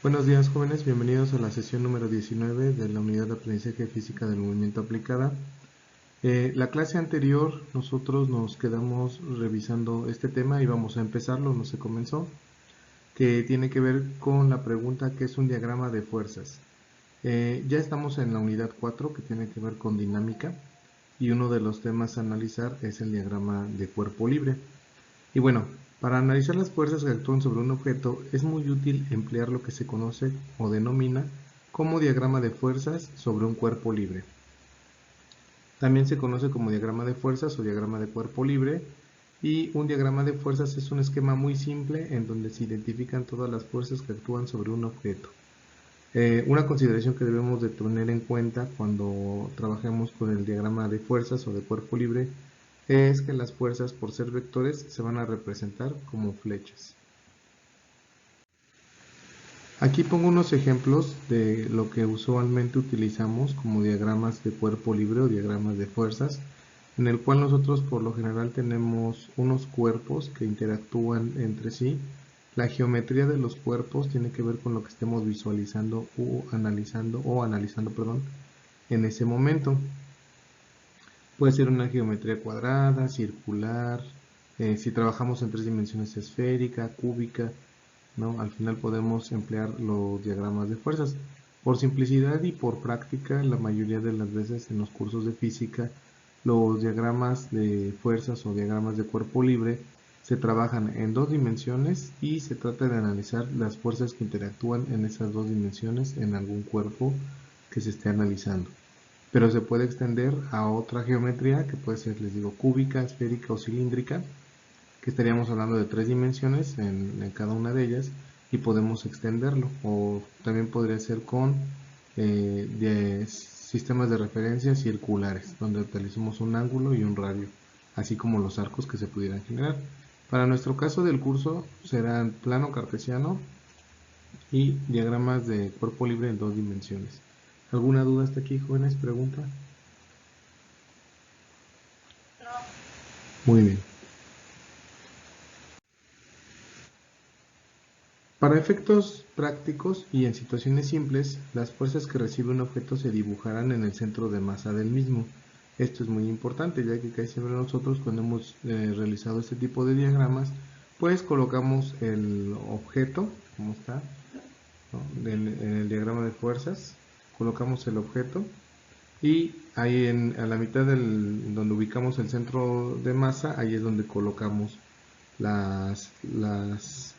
Buenos días, jóvenes, bienvenidos a la sesión número 19 de la unidad de aprendizaje física del movimiento aplicada. La clase anterior nosotros nos quedamos revisando este tema y vamos a empezarlo, no se comenzó, que tiene que ver con la pregunta ¿qué es un diagrama de fuerzas? Ya estamos en la unidad 4 que tiene que ver con dinámica y uno de los temas a analizar es el diagrama de cuerpo libre. Y bueno, para analizar las fuerzas que actúan sobre un objeto es muy útil emplear lo que se conoce o denomina como diagrama de fuerzas sobre un cuerpo libre. También se conoce como diagrama de fuerzas o diagrama de cuerpo libre, y un diagrama de fuerzas es un esquema muy simple en donde se identifican todas las fuerzas que actúan sobre un objeto. Una consideración que debemos de tener en cuenta cuando trabajemos con el diagrama de fuerzas o de cuerpo libre es que las fuerzas, por ser vectores, se van a representar como flechas. Aquí pongo unos ejemplos de lo que usualmente utilizamos como diagramas de cuerpo libre o diagramas de fuerzas, en el cual nosotros por lo general tenemos unos cuerpos que interactúan entre sí. La geometría de los cuerpos tiene que ver con lo que estemos visualizando o analizando, en ese momento. Puede ser una geometría cuadrada, circular, si trabajamos en 3 dimensiones esférica, cúbica, ¿no? Al final podemos emplear los diagramas de fuerzas. Por simplicidad y por práctica, la mayoría de las veces en los cursos de física, los diagramas de fuerzas o diagramas de cuerpo libre se trabajan en 2 dimensiones y se trata de analizar las fuerzas que interactúan en esas 2 dimensiones en algún cuerpo que se esté analizando. Pero se puede extender a otra geometría que puede ser, les digo, cúbica, esférica o cilíndrica, que estaríamos hablando de 3 dimensiones en cada una de ellas, y podemos extenderlo. O también podría ser con de sistemas de referencia circulares, donde utilicemos un ángulo y un radio, así como los arcos que se pudieran generar. Para nuestro caso del curso serán plano cartesiano y diagramas de cuerpo libre en 2 dimensiones. ¿Alguna duda hasta aquí, jóvenes? ¿Pregunta? Muy bien. Para efectos prácticos y en situaciones simples, las fuerzas que recibe un objeto se dibujarán en el centro de masa del mismo. Esto es muy importante, ya que casi siempre nosotros cuando hemos realizado este tipo de diagramas, pues colocamos el objeto, como está, ¿no? En el diagrama de fuerzas, colocamos el objeto y ahí a la mitad donde ubicamos el centro de masa, ahí es donde colocamos las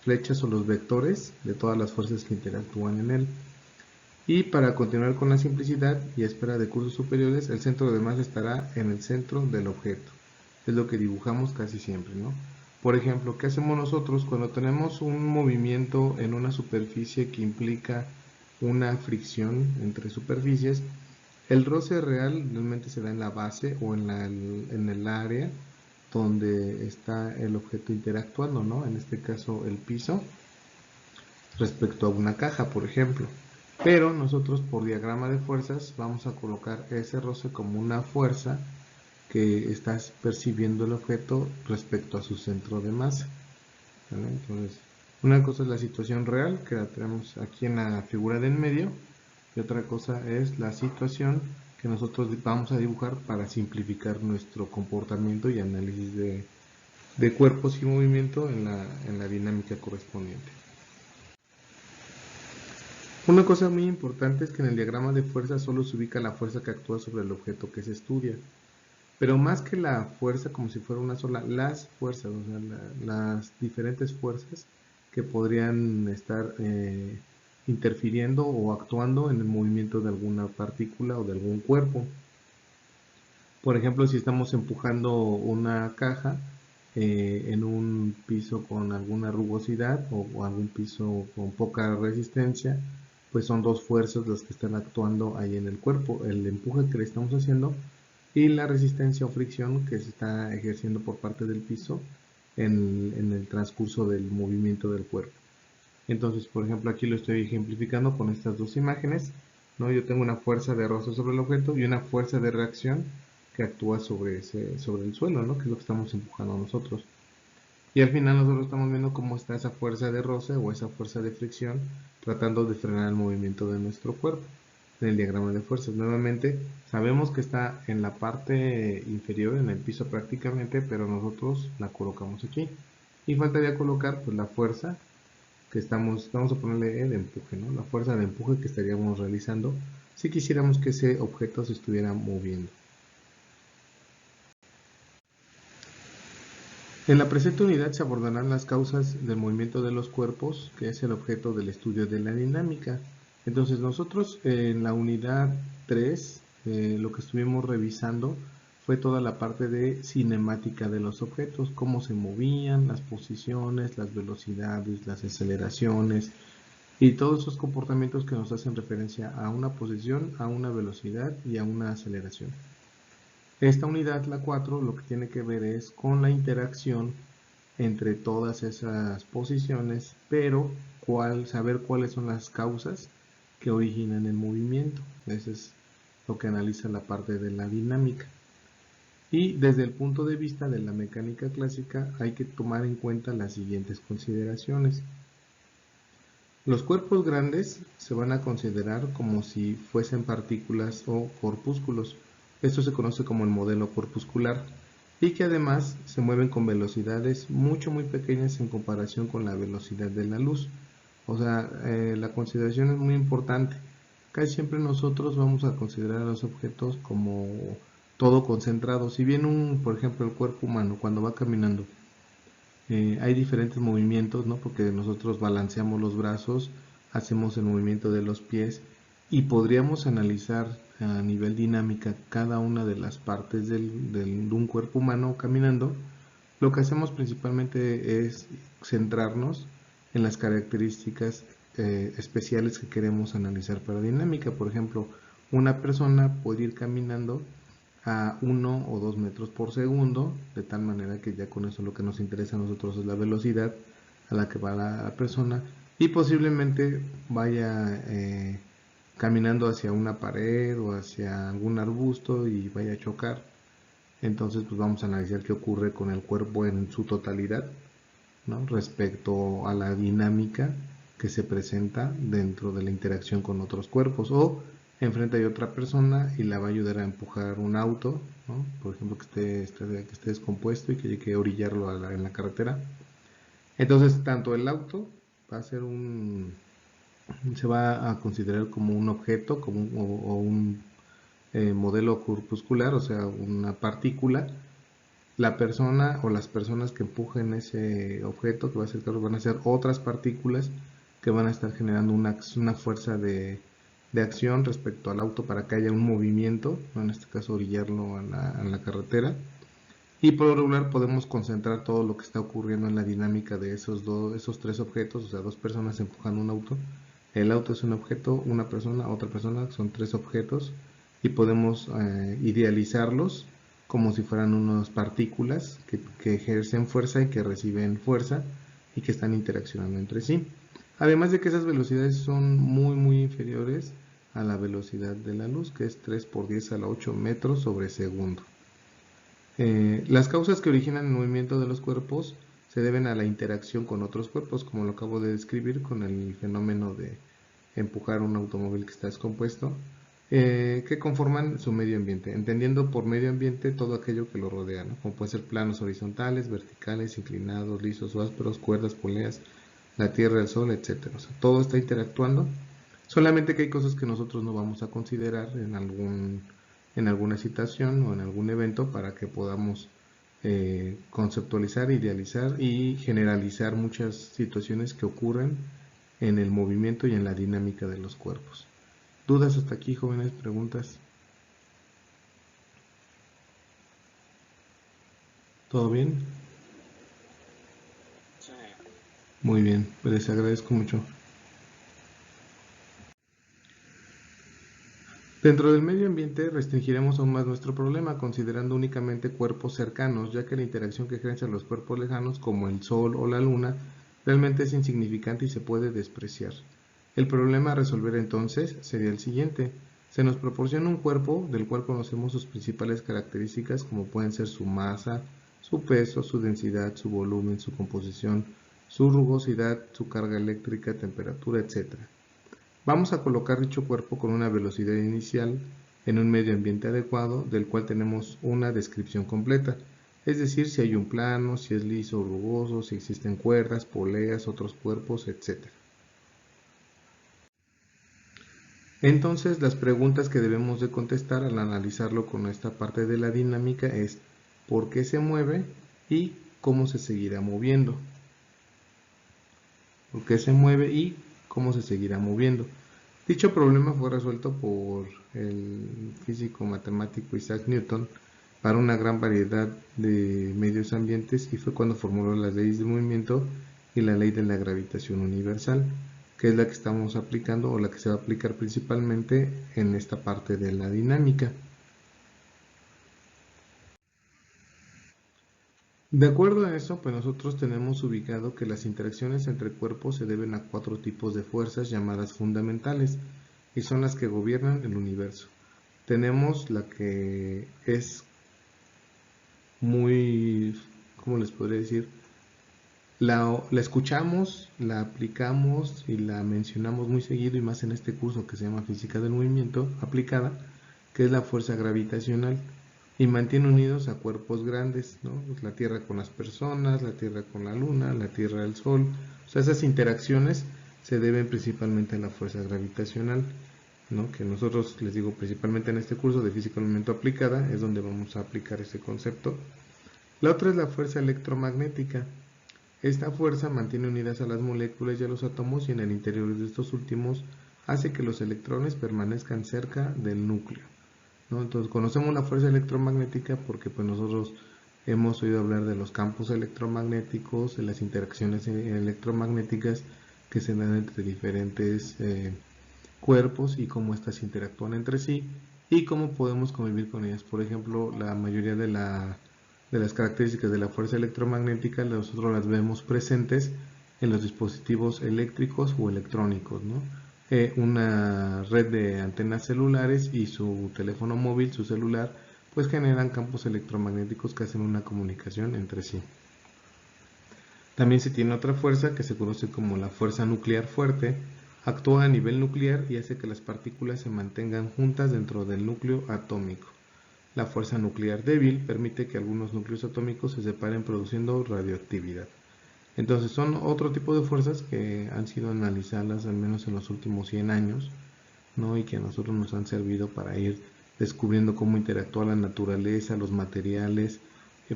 flechas o los vectores de todas las fuerzas que interactúan en él. Y para continuar con la simplicidad y espera de cursos superiores, el centro de masa estará en el centro del objeto. Es lo que dibujamos casi siempre, ¿no? Por ejemplo, ¿qué hacemos nosotros cuando tenemos un movimiento en una superficie que implica una fricción entre superficies? El roce real realmente se da en la base o en el área donde está el objeto interactuando, ¿no? En este caso el piso respecto a una caja, por ejemplo. Pero nosotros por diagrama de fuerzas vamos a colocar ese roce como una fuerza que está percibiendo el objeto respecto a su centro de masa, ¿vale? Entonces, una cosa es la situación real, que la tenemos aquí en la figura del medio, y otra cosa es la situación que nosotros vamos a dibujar para simplificar nuestro comportamiento y análisis de cuerpos y movimiento en la dinámica correspondiente. Una cosa muy importante es que en el diagrama de fuerza solo se ubica la fuerza que actúa sobre el objeto que se estudia. Pero más que la fuerza, como si fuera una sola, las fuerzas, o sea, las diferentes fuerzas que podrían estar interfiriendo o actuando en el movimiento de alguna partícula o de algún cuerpo. Por ejemplo, si estamos empujando una caja en un piso con alguna rugosidad o algún piso con poca resistencia, pues son dos fuerzas las que están actuando ahí en el cuerpo, el empuje que le estamos haciendo y la resistencia o fricción que se está ejerciendo por parte del piso en el transcurso del movimiento del cuerpo. Entonces, por ejemplo, aquí lo estoy ejemplificando con estas dos imágenes, ¿no? Yo tengo una fuerza de roce sobre el objeto y una fuerza de reacción que actúa sobre el suelo, ¿no? Que es lo que estamos empujando nosotros. Y al final nosotros estamos viendo cómo está esa fuerza de roce o esa fuerza de fricción tratando de frenar el movimiento de nuestro cuerpo en el diagrama de fuerzas. Nuevamente, sabemos que está en la parte inferior, en el piso prácticamente, pero nosotros la colocamos aquí. Y faltaría colocar pues la fuerza que vamos a ponerle el empuje, ¿no? La fuerza de empuje que estaríamos realizando si quisiéramos que ese objeto se estuviera moviendo. En la presente unidad se abordarán las causas del movimiento de los cuerpos, que es el objeto del estudio de la dinámica. Entonces nosotros en la unidad 3 lo que estuvimos revisando fue toda la parte de cinemática de los objetos, cómo se movían, las posiciones, las velocidades, las aceleraciones y todos esos comportamientos que nos hacen referencia a una posición, a una velocidad y a una aceleración. Esta unidad, la 4, lo que tiene que ver es con la interacción entre todas esas posiciones, pero saber cuáles son las causas que originan el movimiento. Eso es lo que analiza la parte de la dinámica. Y desde el punto de vista de la mecánica clásica hay que tomar en cuenta las siguientes consideraciones. Los cuerpos grandes se van a considerar como si fuesen partículas o corpúsculos. Esto se conoce como el modelo corpuscular y que además se mueven con velocidades muy pequeñas en comparación con la velocidad de la luz. O sea, la consideración es muy importante. Casi siempre nosotros vamos a considerar a los objetos como todo concentrado. Si bien por ejemplo, el cuerpo humano cuando va caminando hay diferentes movimientos, ¿no? Porque nosotros balanceamos los brazos, hacemos el movimiento de los pies y podríamos analizar a nivel dinámica cada una de las partes de un cuerpo humano caminando. Lo que hacemos principalmente es centrarnos en las características especiales que queremos analizar para dinámica. Por ejemplo, una persona puede ir caminando a 1 o 2 metros por segundo, de tal manera que ya con eso lo que nos interesa a nosotros es la velocidad a la que va la persona y posiblemente vaya caminando hacia una pared o hacia algún arbusto y vaya a chocar. Entonces pues vamos a analizar qué ocurre con el cuerpo en su totalidad, ¿no? Respecto a la dinámica que se presenta dentro de la interacción con otros cuerpos. O enfrente hay otra persona y la va a ayudar a empujar un auto, ¿no? Por ejemplo, que esté descompuesto y que hay que orillarlo en la carretera. Entonces, tanto el auto va a ser se va a considerar como un objeto o un modelo corpuscular, o sea, una partícula. La persona o las personas que empujen ese objeto que va a ser el carro van a ser otras partículas que van a estar generando una fuerza de acción respecto al auto para que haya un movimiento, ¿no? En este caso orillarlo en la carretera. Y por lo regular podemos concentrar todo lo que está ocurriendo en la dinámica de esos tres objetos, o sea, dos personas empujando un auto. El auto es un objeto, una persona, otra persona, son tres objetos y podemos idealizarlos como si fueran unas partículas que ejercen fuerza y que reciben fuerza y que están interaccionando entre sí. Además de que esas velocidades son muy inferiores a la velocidad de la luz, que es 3 por 10 a la 8 metros sobre segundo. Las causas que originan el movimiento de los cuerpos se deben a la interacción con otros cuerpos, como lo acabo de describir con el fenómeno de empujar un automóvil que está descompuesto, que conforman su medio ambiente, entendiendo por medio ambiente todo aquello que lo rodea, ¿no? Como pueden ser planos horizontales, verticales, inclinados, lisos o ásperos, cuerdas, poleas, la tierra, el sol, etc. O sea, todo está interactuando, solamente que hay cosas que nosotros no vamos a considerar en alguna situación o en algún evento para que podamos conceptualizar, idealizar y generalizar muchas situaciones que ocurren en el movimiento y en la dinámica de los cuerpos. ¿Dudas hasta aquí, jóvenes? ¿Preguntas? ¿Todo bien? Sí. Muy bien, les agradezco mucho. Dentro del medio ambiente restringiremos aún más nuestro problema considerando únicamente cuerpos cercanos, ya que la interacción que ejercen los cuerpos lejanos como el Sol o la Luna realmente es insignificante y se puede despreciar. El problema a resolver entonces sería el siguiente. Se nos proporciona un cuerpo del cual conocemos sus principales características como pueden ser su masa, su peso, su densidad, su volumen, su composición, su rugosidad, su carga eléctrica, temperatura, etc. Vamos a colocar dicho cuerpo con una velocidad inicial en un medio ambiente adecuado, del cual tenemos una descripción completa, es decir, si hay un plano, si es liso o rugoso, si existen cuerdas, poleas, otros cuerpos, etc. Entonces, las preguntas que debemos de contestar al analizarlo con esta parte de la dinámica es ¿por qué se mueve y cómo se seguirá moviendo? ¿Por qué se mueve y cómo se seguirá moviendo? Dicho problema fue resuelto por el físico matemático Isaac Newton para una gran variedad de medios ambientes y fue cuando formuló las leyes del movimiento y la ley de la gravitación universal, que es la que estamos aplicando o la que se va a aplicar principalmente en esta parte de la dinámica. De acuerdo a eso, pues nosotros tenemos ubicado que las interacciones entre cuerpos se deben a 4 tipos de fuerzas llamadas fundamentales y son las que gobiernan el universo. Tenemos la que es muy, ¿cómo les podría decir? La escuchamos, la aplicamos y la mencionamos muy seguido y más en este curso que se llama Física del Movimiento Aplicada, que es la fuerza gravitacional y mantiene unidos a cuerpos grandes, ¿no? Pues la Tierra con las personas, la Tierra con la Luna, la Tierra al Sol. O sea, esas interacciones se deben principalmente a la fuerza gravitacional, ¿no? Que nosotros, les digo, principalmente en este curso de Física del Movimiento Aplicada es donde vamos a aplicar ese concepto. La otra es la fuerza electromagnética. Esta fuerza mantiene unidas a las moléculas y a los átomos y en el interior de estos últimos hace que los electrones permanezcan cerca del núcleo, ¿no? Entonces conocemos la fuerza electromagnética porque pues nosotros hemos oído hablar de los campos electromagnéticos, de las interacciones electromagnéticas que se dan entre diferentes cuerpos y cómo éstas interactúan entre sí y cómo podemos convivir con ellas. Por ejemplo, la mayoría de las características de la fuerza electromagnética nosotros las vemos presentes en los dispositivos eléctricos o electrónicos, ¿no? Una red de antenas celulares y su teléfono móvil, su celular, pues generan campos electromagnéticos que hacen una comunicación entre sí. También se tiene otra fuerza que se conoce como la fuerza nuclear fuerte. Actúa a nivel nuclear y hace que las partículas se mantengan juntas dentro del núcleo atómico. La fuerza nuclear débil permite que algunos núcleos atómicos se separen produciendo radioactividad. Entonces son otro tipo de fuerzas que han sido analizadas al menos en los últimos 100 años, ¿no? Y que a nosotros nos han servido para ir descubriendo cómo interactúa la naturaleza, los materiales,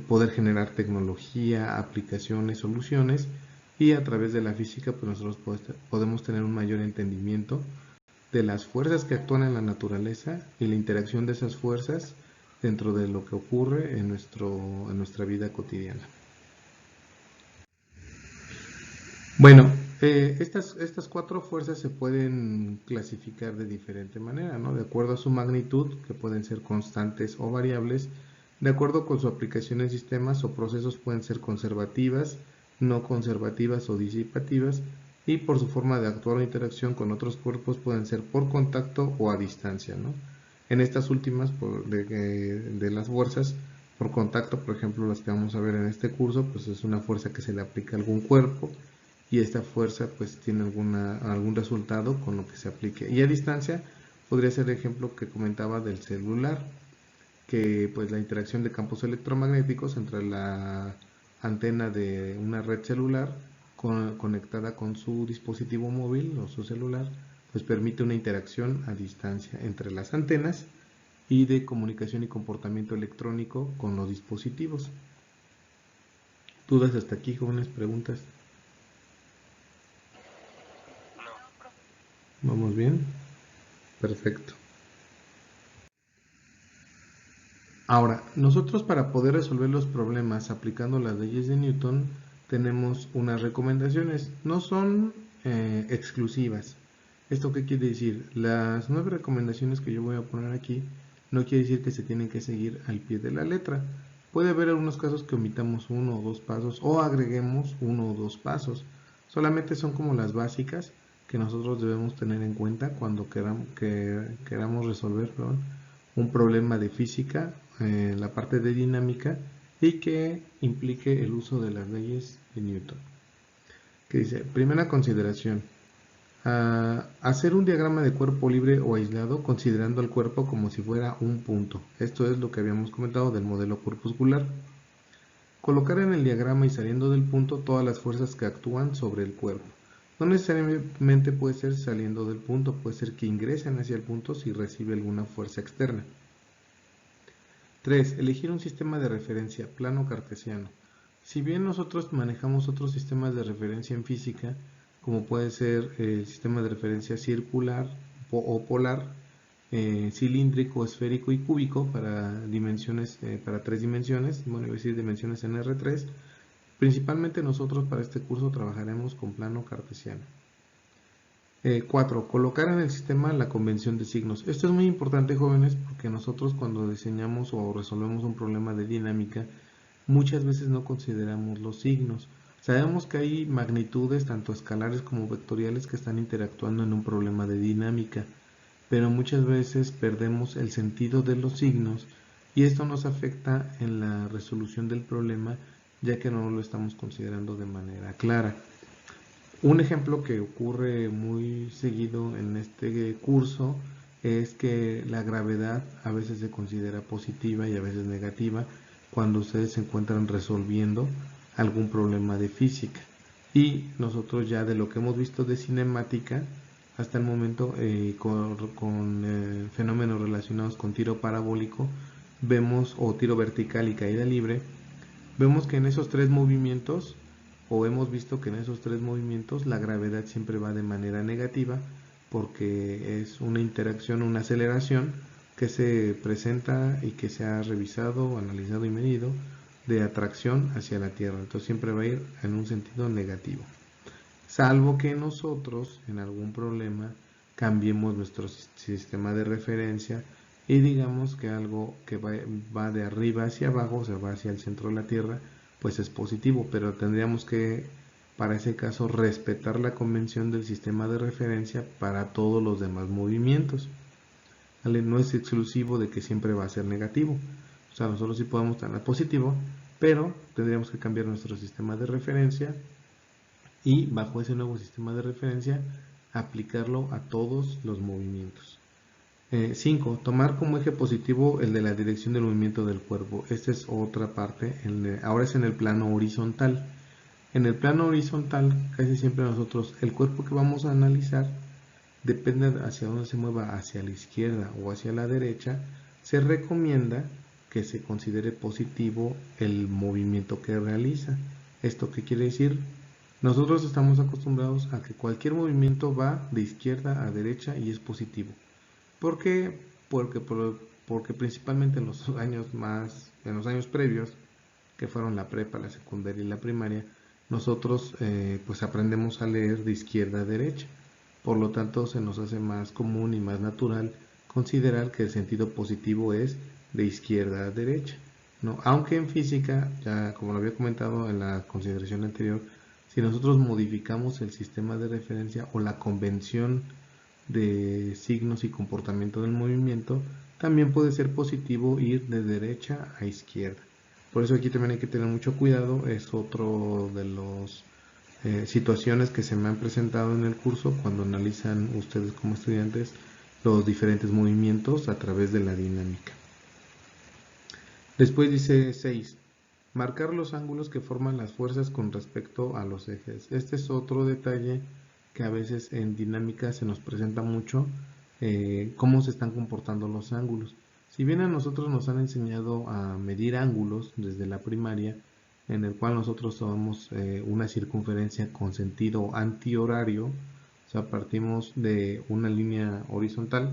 poder generar tecnología, aplicaciones, soluciones y a través de la física pues nosotros podemos tener un mayor entendimiento de las fuerzas que actúan en la naturaleza y la interacción de esas fuerzas dentro de lo que ocurre en nuestra vida cotidiana. Bueno, estas 4 fuerzas se pueden clasificar de diferente manera, ¿no? De acuerdo a su magnitud, que pueden ser constantes o variables, de acuerdo con su aplicación en sistemas o procesos pueden ser conservativas, no conservativas o disipativas, y por su forma de actuar o interacción con otros cuerpos pueden ser por contacto o a distancia, ¿no? En estas últimas, de las fuerzas, por contacto, por ejemplo, las que vamos a ver en este curso, pues es una fuerza que se le aplica a algún cuerpo, y esta fuerza pues tiene algún resultado con lo que se aplique. Y a distancia podría ser el ejemplo que comentaba del celular, que pues la interacción de campos electromagnéticos entre la antena de una red celular conectada con su dispositivo móvil o su celular, pues permite una interacción a distancia entre las antenas y de comunicación y comportamiento electrónico con los dispositivos. ¿Dudas hasta aquí, jóvenes? ¿Preguntas? ¿Vamos bien? Perfecto. Ahora, nosotros para poder resolver los problemas aplicando las leyes de Newton tenemos unas recomendaciones. No son exclusivas. ¿Esto qué quiere decir? Las 9 recomendaciones que yo voy a poner aquí no quiere decir que se tienen que seguir al pie de la letra. Puede haber algunos casos que omitamos 1 o 2 pasos o agreguemos 1 o 2 pasos. Solamente son como las básicas que nosotros debemos tener en cuenta cuando queramos resolver, un problema de física, la parte de dinámica y que implique el uso de las leyes de Newton. que dice, primera consideración, hacer un diagrama de cuerpo libre o aislado considerando al cuerpo como si fuera un punto. Esto es lo que habíamos comentado del modelo corpuscular. Colocar en el diagrama y saliendo del punto todas las fuerzas que actúan sobre el cuerpo. No necesariamente puede ser saliendo del punto, puede ser que ingresen hacia el punto si recibe alguna fuerza externa. 3. Elegir un sistema de referencia, plano cartesiano. Si bien nosotros manejamos otros sistemas de referencia en física, como puede ser el sistema de referencia circular o polar, cilíndrico, esférico y cúbico para dimensiones, para 3 dimensiones, bueno, iba a decir dimensiones en R3, principalmente nosotros para este curso trabajaremos con plano cartesiano. 4. Colocar en el sistema la convención de signos. Esto es muy importante, jóvenes, porque nosotros cuando diseñamos o resolvemos un problema de dinámica, muchas veces no consideramos los signos. Sabemos que hay magnitudes, tanto escalares como vectoriales, que están interactuando en un problema de dinámica, pero muchas veces perdemos el sentido de los signos y esto nos afecta en la resolución del problema, ya que no lo estamos considerando de manera clara. Un ejemplo que ocurre muy seguido en este curso es que la gravedad a veces se considera positiva y a veces negativa cuando ustedes se encuentran resolviendo algún problema de física. Y nosotros ya de lo que hemos visto de cinemática hasta el momento con fenómenos relacionados con tiro parabólico, vemos, o tiro vertical y caída libre, vemos que en esos 3 movimientos, o hemos visto que en esos 3 movimientos la gravedad siempre va de manera negativa porque es una interacción, una aceleración que se presenta y que se ha revisado, analizado y medido de atracción hacia la Tierra. Entonces siempre va a ir en un sentido negativo. Salvo que nosotros en algún problema cambiemos nuestro sistema de referencia y digamos que algo que va de arriba hacia abajo, o sea, va hacia el centro de la Tierra, pues es positivo, pero tendríamos que, para ese caso, respetar la convención del sistema de referencia para todos los demás movimientos. ¿Vale? No es exclusivo de que siempre va a ser negativo. O sea, nosotros sí podemos tener positivo, pero tendríamos que cambiar nuestro sistema de referencia y bajo ese nuevo sistema de referencia aplicarlo a todos los movimientos. 5. Tomar como eje positivo el de la dirección del movimiento del cuerpo. Esta es otra parte, ahora es en el plano horizontal. En el plano horizontal, casi siempre nosotros, el cuerpo que vamos a analizar, depende hacia dónde se mueva, hacia la izquierda o hacia la derecha, se recomienda que se considere positivo el movimiento que realiza. ¿Esto qué quiere decir? Nosotros estamos acostumbrados a que cualquier movimiento va de izquierda a derecha y es positivo. ¿Por qué? Porque principalmente en los años previos, que fueron la prepa, la secundaria y la primaria, nosotros pues aprendemos a leer de izquierda a derecha. Por lo tanto, se nos hace más común y más natural considerar que el sentido positivo es de izquierda a derecha, ¿no? Aunque en física, ya como lo había comentado en la consideración anterior, si nosotros modificamos el sistema de referencia o la convención de signos y comportamiento del movimiento, también puede ser positivo ir de derecha a izquierda. Por eso aquí también hay que tener mucho cuidado, es otro de las situaciones que se me han presentado en el curso cuando analizan ustedes como estudiantes los diferentes movimientos a través de la dinámica. Después dice 6. Marcar los ángulos que forman las fuerzas con respecto a los ejes. Este es otro detalle que a veces en dinámica se nos presenta mucho, cómo se están comportando los ángulos. Si bien a nosotros nos han enseñado a medir ángulos desde la primaria, en el cual nosotros tomamos una circunferencia con sentido antihorario, o sea, partimos de una línea horizontal,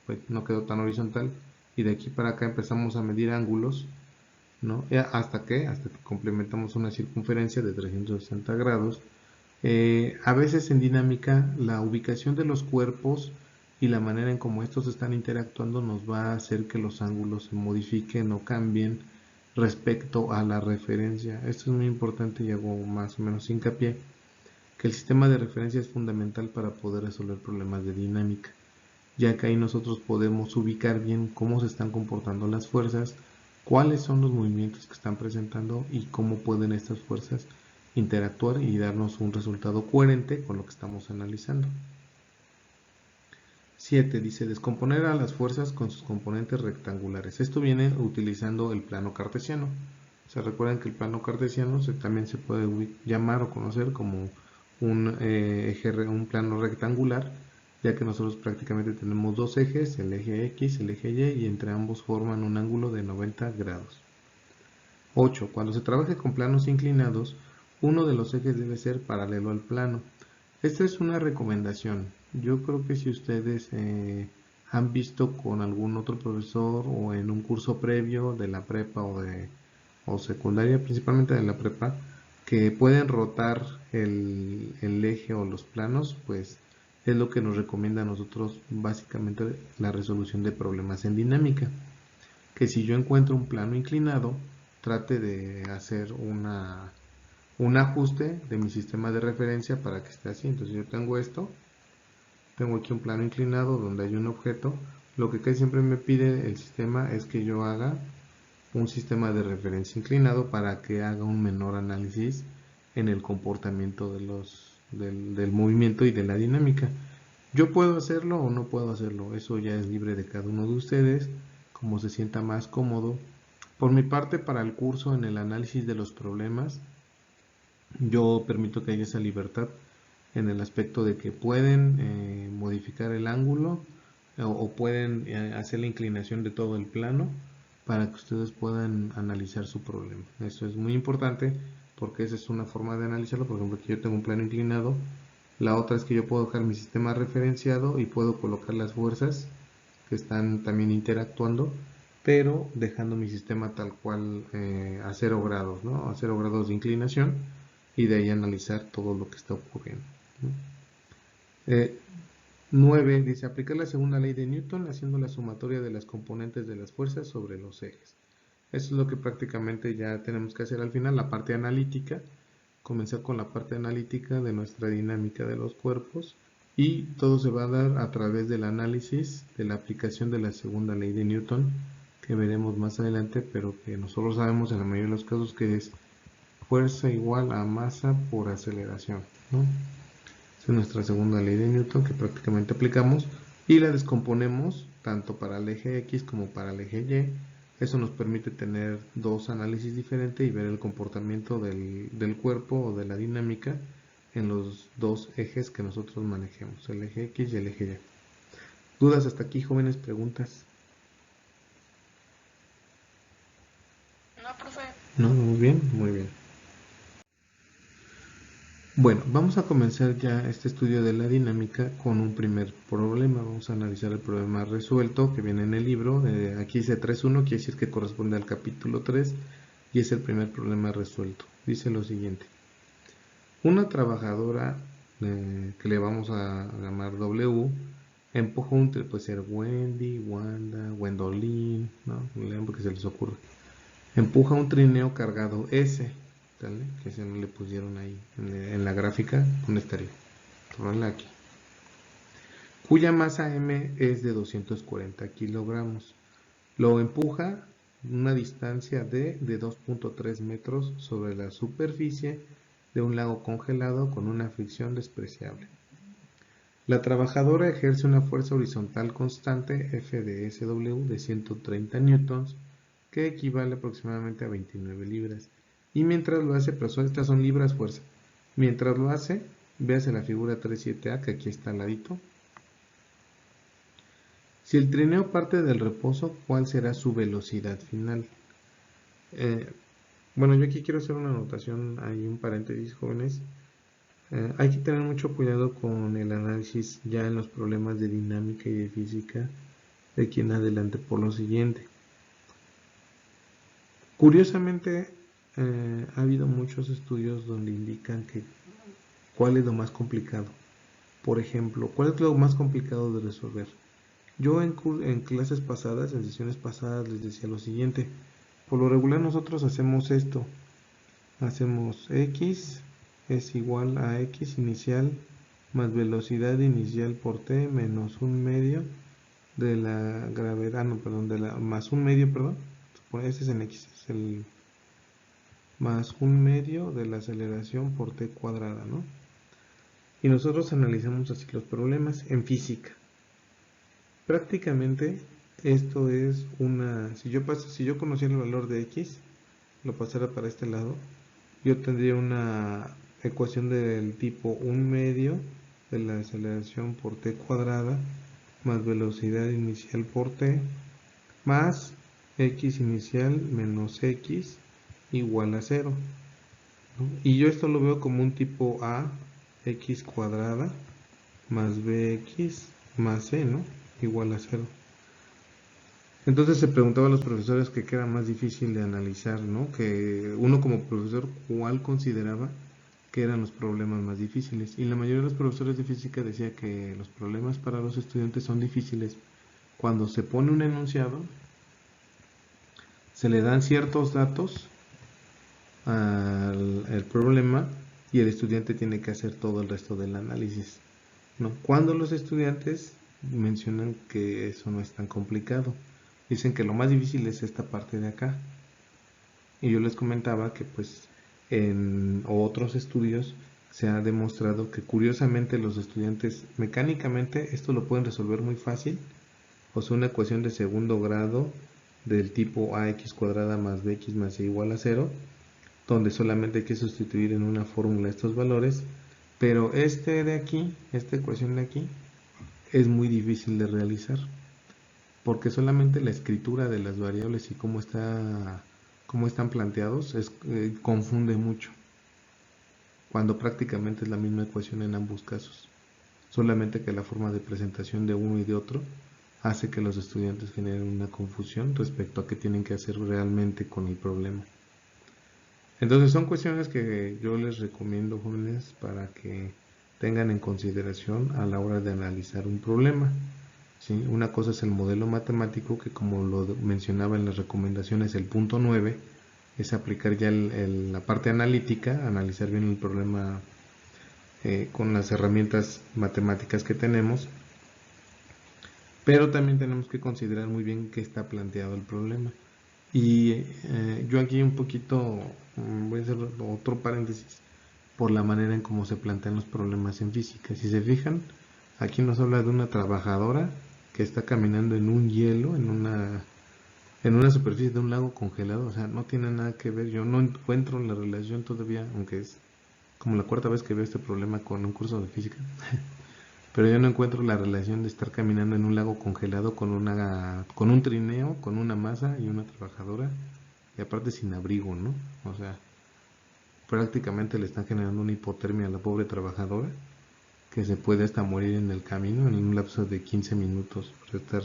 pues no quedó tan horizontal, y de aquí para acá empezamos a medir ángulos, ¿no? Hasta que complementamos una circunferencia de 360 grados. A veces en dinámica la ubicación de los cuerpos y la manera en cómo estos están interactuando nos va a hacer que los ángulos se modifiquen o cambien respecto a la referencia. Esto es muy importante y hago más o menos hincapié que el sistema de referencia es fundamental para poder resolver problemas de dinámica, ya que ahí nosotros podemos ubicar bien cómo se están comportando las fuerzas, cuáles son los movimientos que están presentando y cómo pueden estas fuerzas interactuar y darnos un resultado coherente con lo que estamos analizando. 7. Dice descomponer a las fuerzas con sus componentes rectangulares. Esto viene utilizando el plano cartesiano. Se recuerdan que el plano cartesiano también se puede llamar o conocer como un plano rectangular, ya que nosotros prácticamente tenemos dos ejes, el eje X, el eje Y, y entre ambos forman un ángulo de 90 grados. 8. Cuando se trabaje con planos inclinados, uno de los ejes debe ser paralelo al plano. Esta es una recomendación. Yo creo que si ustedes han visto con algún otro profesor o en un curso previo de la prepa o secundaria, principalmente de la prepa, que pueden rotar el eje o los planos, pues es lo que nos recomienda a nosotros básicamente la resolución de problemas en dinámica. Que si yo encuentro un plano inclinado, trate de hacer un ajuste de mi sistema de referencia para que esté así. Entonces yo tengo esto, tengo aquí un plano inclinado donde hay un objeto. Lo que casi siempre me pide el sistema es que yo haga un sistema de referencia inclinado para que haga un menor análisis en el comportamiento del movimiento y de la dinámica. Yo puedo hacerlo o no puedo hacerlo, eso ya es libre de cada uno de ustedes, como se sienta más cómodo. Por mi parte, para el curso en el análisis de los problemas, yo permito que haya esa libertad en el aspecto de que pueden modificar el ángulo o pueden hacer la inclinación de todo el plano para que ustedes puedan analizar su problema. Eso es muy importante porque esa es una forma de analizarlo. Por ejemplo, aquí yo tengo un plano inclinado, la otra es que yo puedo dejar mi sistema referenciado y puedo colocar las fuerzas que están también interactuando, pero dejando mi sistema tal cual a 0 grados, ¿no? A 0 grados de inclinación, y de ahí analizar todo lo que está ocurriendo, ¿no? 9. Dice aplicar la segunda ley de Newton haciendo la sumatoria de las componentes de las fuerzas sobre los ejes. Eso es lo que prácticamente ya tenemos que hacer al final, la parte analítica. Comenzar con la parte analítica de nuestra dinámica de los cuerpos, y todo se va a dar a través del análisis de la aplicación de la segunda ley de Newton, que veremos más adelante, pero que nosotros sabemos en la mayoría de los casos que es fuerza igual a masa por aceleración, ¿no? Esa es nuestra segunda ley de Newton que prácticamente aplicamos y la descomponemos tanto para el eje X como para el eje Y. Eso nos permite tener dos análisis diferentes y ver el comportamiento del cuerpo o de la dinámica en los dos ejes que nosotros manejemos, el eje X y el eje Y. ¿Dudas hasta aquí, jóvenes? ¿Preguntas? No, profe. ¿No? Muy bien, muy bien. Bueno, vamos a comenzar ya este estudio de la dinámica con un primer problema. Vamos a analizar el problema resuelto que viene en el libro. Aquí dice 3.1, quiere decir que corresponde al capítulo 3 y es el primer problema resuelto. Dice lo siguiente. Una trabajadora que le vamos a llamar W empuja puede ser Wendy, Wanda, Wendolin, ¿no? Lean porque se les ocurre. Empuja un trineo cargado S, ¿vale? Que se le pusieron ahí en la gráfica, ¿dónde estaría? Tomarla aquí. Cuya masa M es de 240 kilogramos. Lo empuja una distancia de 2.3 metros sobre la superficie de un lago congelado con una fricción despreciable. La trabajadora ejerce una fuerza horizontal constante F de SW de 130 newtons, que equivale aproximadamente a 29 libras. Y mientras lo hace, pero estas son libras fuerza. Mientras lo hace, véase la figura 37A que aquí está al ladito. Si el trineo parte del reposo, ¿cuál será su velocidad final? Bueno, yo aquí quiero hacer una anotación, hay un paréntesis, jóvenes. Hay que tener mucho cuidado con el análisis ya en los problemas de dinámica y de física de aquí en adelante por lo siguiente. Curiosamente, ha habido muchos estudios donde indican que cuál es lo más complicado. Por ejemplo, ¿cuál es lo más complicado de resolver? Yo en clases pasadas, en sesiones pasadas, les decía lo siguiente. Por lo regular nosotros hacemos esto. Hacemos X es igual a X inicial más velocidad inicial por T menos un medio de la gravedad, no, perdón, más un medio, perdón. Ese es en X, es más 1/2 de la aceleración por t cuadrada, ¿no? Y nosotros analizamos así los problemas en física. Prácticamente esto es si yo conociera el valor de x, lo pasara para este lado, yo tendría una ecuación del tipo 1/2 de la aceleración por t cuadrada más velocidad inicial por t más x inicial menos x igual a 0, ¿no? Y yo esto lo veo como un tipo a x cuadrada más bx más c, ¿no? Igual a 0. Entonces se preguntaba a los profesores que qué era más difícil de analizar, ¿no? Que uno como profesor, ¿cuál consideraba que eran los problemas más difíciles? Y la mayoría de los profesores de física decía que los problemas para los estudiantes son difíciles cuando se pone un enunciado, se le dan ciertos datos al problema y el estudiante tiene que hacer todo el resto del análisis, ¿no? Cuando los estudiantes mencionan que eso no es tan complicado, dicen que lo más difícil es esta parte de acá. Y yo les comentaba que pues en otros estudios se ha demostrado que curiosamente los estudiantes mecánicamente esto lo pueden resolver muy fácil, o sea, una ecuación de segundo grado del tipo ax cuadrada más bx más c igual a 0, donde solamente hay que sustituir en una fórmula estos valores, pero de aquí, esta ecuación de aquí, es muy difícil de realizar, porque solamente la escritura de las variables y cómo están planteados confunde mucho, cuando prácticamente es la misma ecuación en ambos casos, solamente que la forma de presentación de uno y de otro hace que los estudiantes generen una confusión respecto a qué tienen que hacer realmente con el problema. Entonces son cuestiones que yo les recomiendo, jóvenes, para que tengan en consideración a la hora de analizar un problema, ¿sí? Una cosa es el modelo matemático, que como lo mencionaba en las recomendaciones, el punto 9 es aplicar ya la parte analítica, analizar bien el problema con las herramientas matemáticas que tenemos, pero también tenemos que considerar muy bien qué está planteado el problema. Y yo aquí un poquito voy a hacer otro paréntesis por la manera en cómo se plantean los problemas en física. Si se fijan, aquí nos habla de una trabajadora que está caminando en un hielo, en una superficie de un lago congelado. O sea, no tiene nada que ver. Yo no encuentro la relación todavía, aunque es como la cuarta vez que veo este problema con un curso de física. Pero yo no encuentro la relación de estar caminando en un lago congelado con un trineo, con una masa y una trabajadora, y aparte sin abrigo, ¿no? O sea, prácticamente le están generando una hipotermia a la pobre trabajadora, que se puede hasta morir en el camino en un lapso de 15 minutos por estar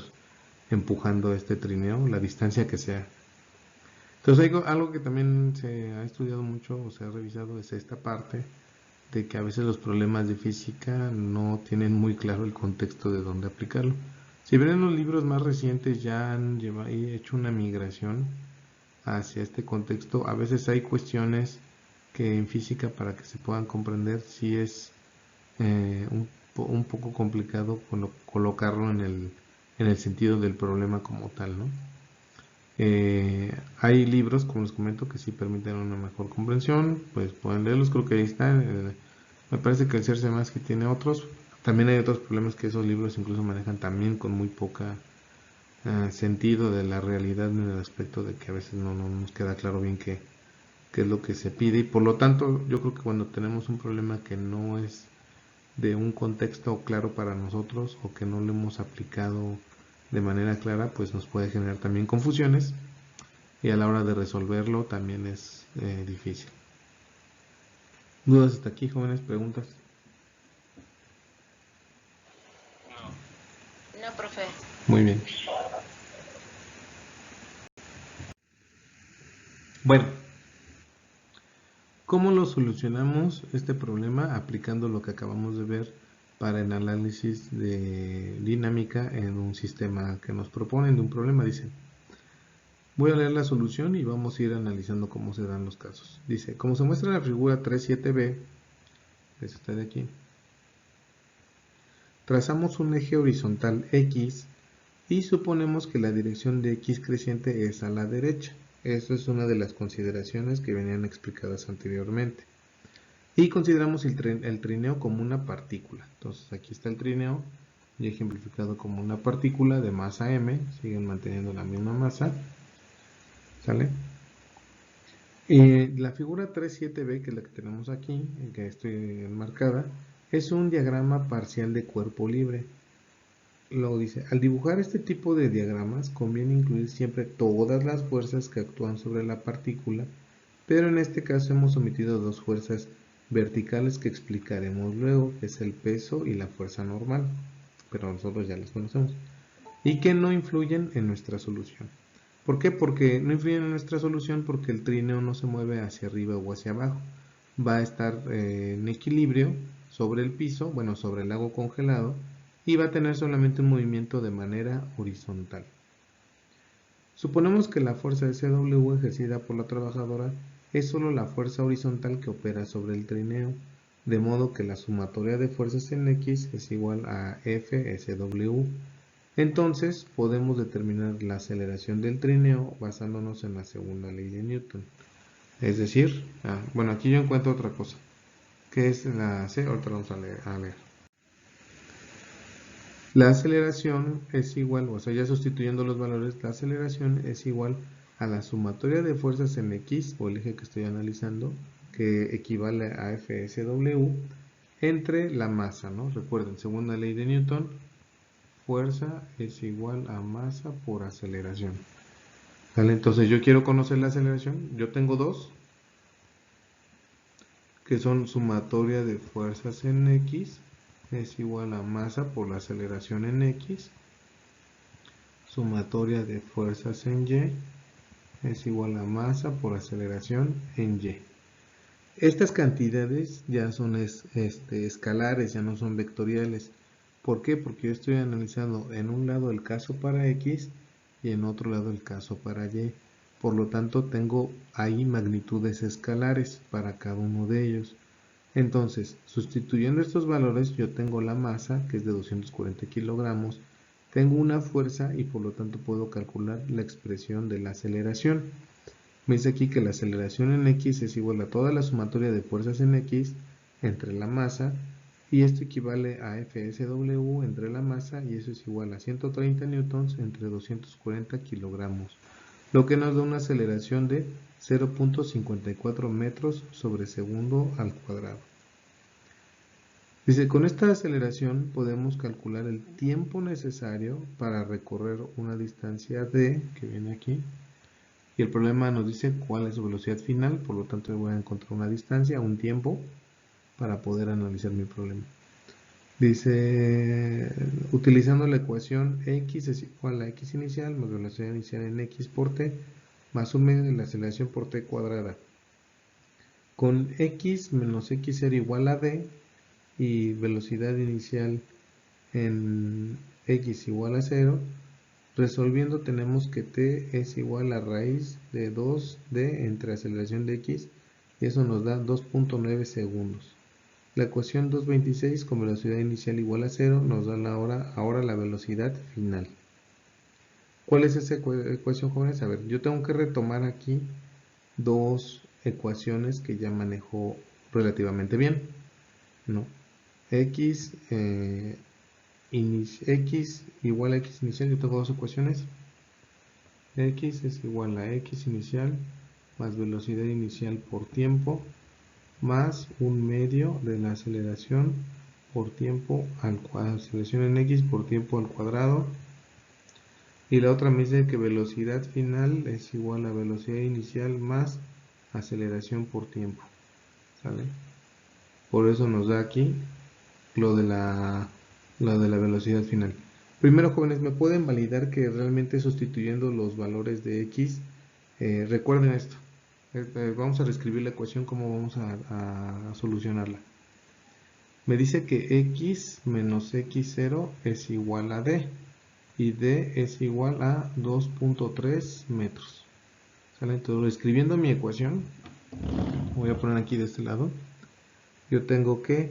empujando este trineo, la distancia que sea. Entonces algo que también se ha estudiado mucho o se ha revisado es esta parte de que a veces los problemas de física no tienen muy claro el contexto de dónde aplicarlo. Si ven en los libros más recientes ya han hecho una migración hacia este contexto. A veces hay cuestiones que en física, para que se puedan comprender, sí es un poco complicado colocarlo en el sentido del problema como tal, ¿no? Hay libros, como les comento, que sí permiten una mejor comprensión, pues pueden leerlos, creo que ahí están. Me parece que el CERCE más que tiene otros. También hay otros problemas que esos libros incluso manejan también con muy poca sentido de la realidad, en el aspecto de que a veces no nos queda claro bien qué es lo que se pide, y por lo tanto yo creo que cuando tenemos un problema que no es de un contexto claro para nosotros, o que no lo hemos aplicado de manera clara, pues nos puede generar también confusiones, y a la hora de resolverlo también es difícil. ¿Dudas hasta aquí, jóvenes? ¿Preguntas? No, profe. Muy bien. Bueno, ¿cómo lo solucionamos este problema? Aplicando lo que acabamos de ver para el análisis de dinámica en un sistema que nos proponen de un problema. Dice, voy a leer la solución y vamos a ir analizando cómo se dan los casos. Dice, como se muestra en la figura 3.7b, que está de aquí, trazamos un eje horizontal X y suponemos que la dirección de X creciente es a la derecha. Eso es una de las consideraciones que venían explicadas anteriormente. Y consideramos el trineo como una partícula. Entonces aquí está el trineo, ya ejemplificado como una partícula de masa m, siguen manteniendo la misma masa, ¿sale? La figura 3.7b, que es la que tenemos aquí, que estoy enmarcada, es un diagrama parcial de cuerpo libre. Luego dice, al dibujar este tipo de diagramas conviene incluir siempre todas las fuerzas que actúan sobre la partícula, pero en este caso hemos omitido dos fuerzas verticales que explicaremos luego, que es el peso y la fuerza normal, pero nosotros ya las conocemos, y que no influyen en nuestra solución. ¿Por qué? Porque no influyen en nuestra solución porque el trineo no se mueve hacia arriba o hacia abajo, va a estar en equilibrio sobre el piso, bueno, sobre el lago congelado, y va a tener solamente un movimiento de manera horizontal. Suponemos que la fuerza de CW ejercida por la trabajadora es solo la fuerza horizontal que opera sobre el trineo, de modo que la sumatoria de fuerzas en X es igual a FSW. Entonces podemos determinar la aceleración del trineo basándonos en la segunda ley de Newton. Es decir, bueno, aquí yo encuentro otra cosa, que es la C, ahorita vamos a leer. La aceleración es igual, o sea, ya sustituyendo los valores, la aceleración es igual a la sumatoria de fuerzas en X, o el eje que estoy analizando, que equivale a FSW, entre la masa, ¿no? Recuerden, segunda ley de Newton, fuerza es igual a masa por aceleración. ¿Vale? Entonces yo quiero conocer la aceleración, yo tengo dos, que son sumatoria de fuerzas en X, es igual a masa por la aceleración en X, sumatoria de fuerzas en Y es igual a masa por aceleración en Y. Estas cantidades ya son escalares, ya no son vectoriales. ¿Por qué? Porque yo estoy analizando en un lado el caso para X y en otro lado el caso para Y. Por lo tanto, tengo ahí magnitudes escalares para cada uno de ellos. Entonces, sustituyendo estos valores, yo tengo la masa, que es de 240 kilogramos, tengo una fuerza y por lo tanto puedo calcular la expresión de la aceleración. Me dice aquí que la aceleración en X es igual a toda la sumatoria de fuerzas en X entre la masa, y esto equivale a FSW entre la masa, y eso es igual a 130 newtons entre 240 kilogramos, lo que nos da una aceleración de 0.54 metros sobre segundo al cuadrado. Dice, con esta aceleración podemos calcular el tiempo necesario para recorrer una distancia d, que viene aquí, y el problema nos dice cuál es su velocidad final, por lo tanto voy a encontrar una distancia, un tiempo, para poder analizar mi problema. Dice, utilizando la ecuación x es igual a x inicial más velocidad inicial en x por t, más un medio de la aceleración por t cuadrada. Con x menos x0 igual a d, y velocidad inicial en x igual a 0, resolviendo tenemos que t es igual a raíz de 2d entre aceleración de x, y eso nos da 2.9 segundos. La ecuación 226 con velocidad inicial igual a 0 nos da ahora la velocidad final. ¿Cuál es esa ecuación, jóvenes? A ver, yo tengo que retomar aquí dos ecuaciones que ya manejo relativamente bien, ¿no? X igual a x inicial, yo tengo dos ecuaciones. X es igual a x inicial más velocidad inicial por tiempo más un medio de la aceleración por tiempo al cuadrado, aceleración en x por tiempo al cuadrado, y la otra me dice que velocidad final es igual a velocidad inicial más aceleración por tiempo, ¿sale? Por eso nos da aquí lo de la velocidad final. Primero, jóvenes, ¿me pueden validar que realmente sustituyendo los valores de x, recuerden esto, vamos a reescribir la ecuación, cómo vamos a solucionarla? Me dice que x menos x0 es igual a d, y d es igual a 2.3 metros. ¿Sale? Entonces, escribiendo mi ecuación, voy a poner aquí de este lado, yo tengo que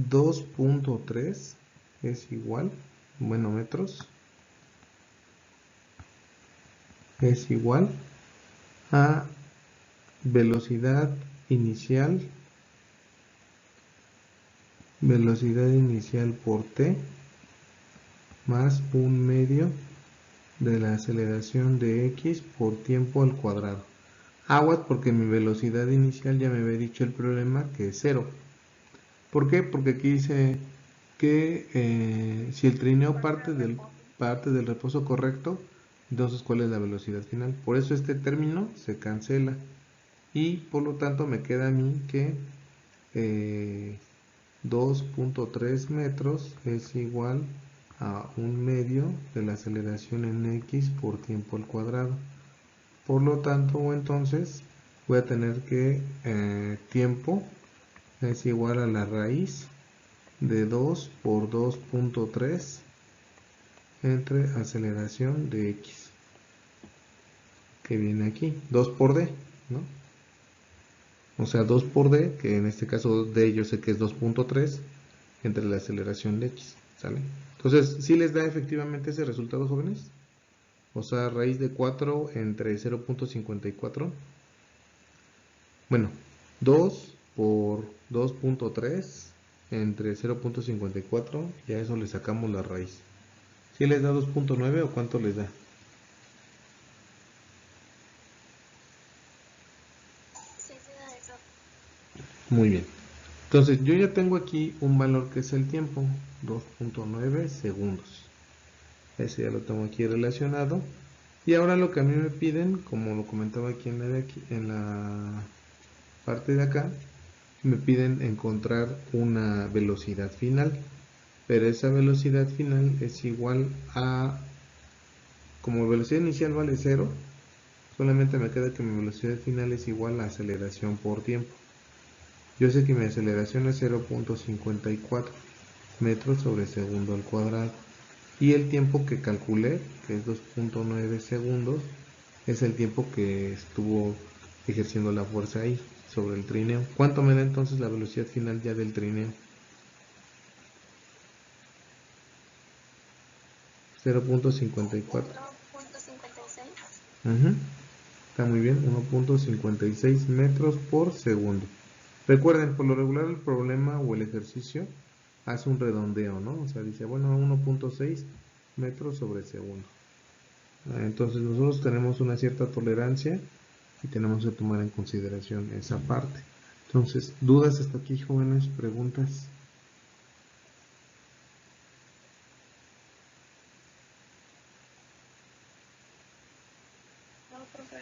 2.3 es igual, bueno, metros, es igual a velocidad inicial por t más un medio de la aceleración de x por tiempo al cuadrado. Aguas porque mi velocidad inicial ya me había dicho el problema que es 0. ¿Por qué? Porque aquí dice que si el trineo parte del reposo correcto, entonces ¿cuál es la velocidad final? Por eso este término se cancela y por lo tanto me queda a mí que 2.3 metros es igual a un medio de la aceleración en x por tiempo al cuadrado. Por lo tanto, entonces voy a tener que tiempo es igual a la raíz de 2 por 2.3 entre aceleración de x, que viene aquí, 2 por d, ¿no? O sea, 2 por d, que en este caso d yo sé que es 2.3 entre la aceleración de x, ¿sale? Entonces, ¿sí les da efectivamente ese resultado, jóvenes? O sea, raíz de 4 entre 0.54. Bueno, 2 por 2.3 entre 0.54, y a eso le sacamos la raíz. ¿Sí les da 2.9 o cuánto les da? Sí, sí, da eso. Muy bien. Entonces, yo ya tengo aquí un valor que es el tiempo, 2.9 segundos. Ese ya lo tengo aquí relacionado. Y ahora lo que a mí me piden, como lo comentaba aquí en la parte de acá, me piden encontrar una velocidad final. Pero esa velocidad final es igual a, como velocidad inicial vale 0, solamente me queda que mi velocidad final es igual a aceleración por tiempo. Yo sé que mi aceleración es 0.54 metros sobre segundo al cuadrado. Y el tiempo que calculé, que es 2.9 segundos, es el tiempo que estuvo ejerciendo la fuerza ahí sobre el trineo. ¿Cuánto me da entonces la velocidad final ya del trineo? 0.54. 1.56. Está muy bien, 1.56 metros por segundo. Recuerden, por lo regular el problema o el ejercicio hace un redondeo, ¿no? O sea, dice, bueno, 1.6 metros sobre segundo. Entonces nosotros tenemos una cierta tolerancia y tenemos que tomar en consideración esa parte. Entonces, ¿dudas hasta aquí, jóvenes? ¿Preguntas? No, profe.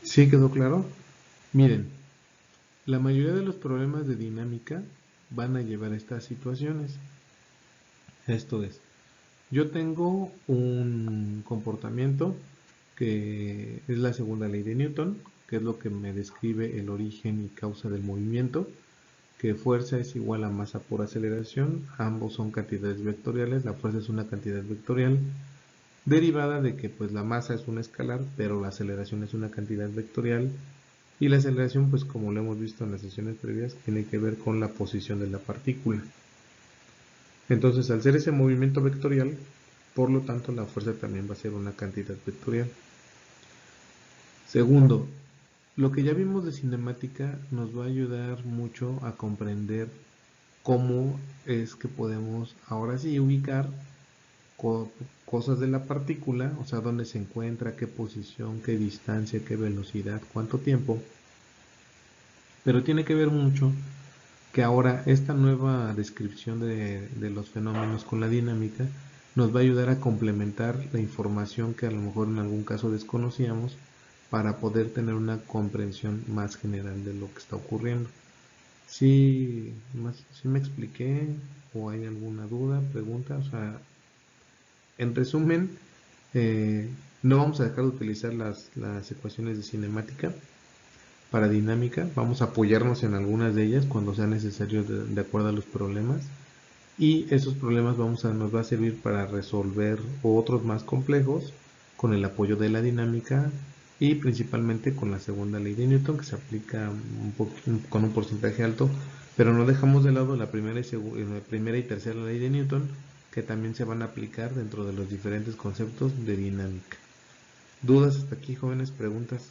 ¿Sí quedó claro? Miren, la mayoría de los problemas de dinámica van a llevar a estas situaciones. Esto es, yo tengo un comportamiento que es la segunda ley de Newton, que es lo que me describe el origen y causa del movimiento, que fuerza es igual a masa por aceleración, ambos son cantidades vectoriales, la fuerza es una cantidad vectorial, derivada de que pues la masa es un escalar, pero la aceleración es una cantidad vectorial, y la aceleración, pues como lo hemos visto en las sesiones previas, tiene que ver con la posición de la partícula. Entonces, al ser ese movimiento vectorial, por lo tanto la fuerza también va a ser una cantidad vectorial. Segundo, lo que ya vimos de cinemática nos va a ayudar mucho a comprender cómo es que podemos ahora sí ubicar cosas de la partícula, o sea, dónde se encuentra, qué posición, qué distancia, qué velocidad, cuánto tiempo. Pero tiene que ver mucho que ahora esta nueva descripción de los fenómenos con la dinámica nos va a ayudar a complementar la información que a lo mejor en algún caso desconocíamos para poder tener una comprensión más general de lo que está ocurriendo. ¿Sí, sí me expliqué o hay alguna duda, pregunta? O sea, en resumen, no vamos a dejar de utilizar las ecuaciones de cinemática para dinámica, vamos a apoyarnos en algunas de ellas cuando sea necesario de acuerdo a los problemas, y esos problemas nos va a servir para resolver otros más complejos con el apoyo de la dinámica y principalmente con la segunda ley de Newton, que se aplica con un porcentaje alto, pero no dejamos de lado la primera y tercera ley de Newton, que también se van a aplicar dentro de los diferentes conceptos de dinámica. ¿Dudas hasta aquí, jóvenes? ¿Preguntas?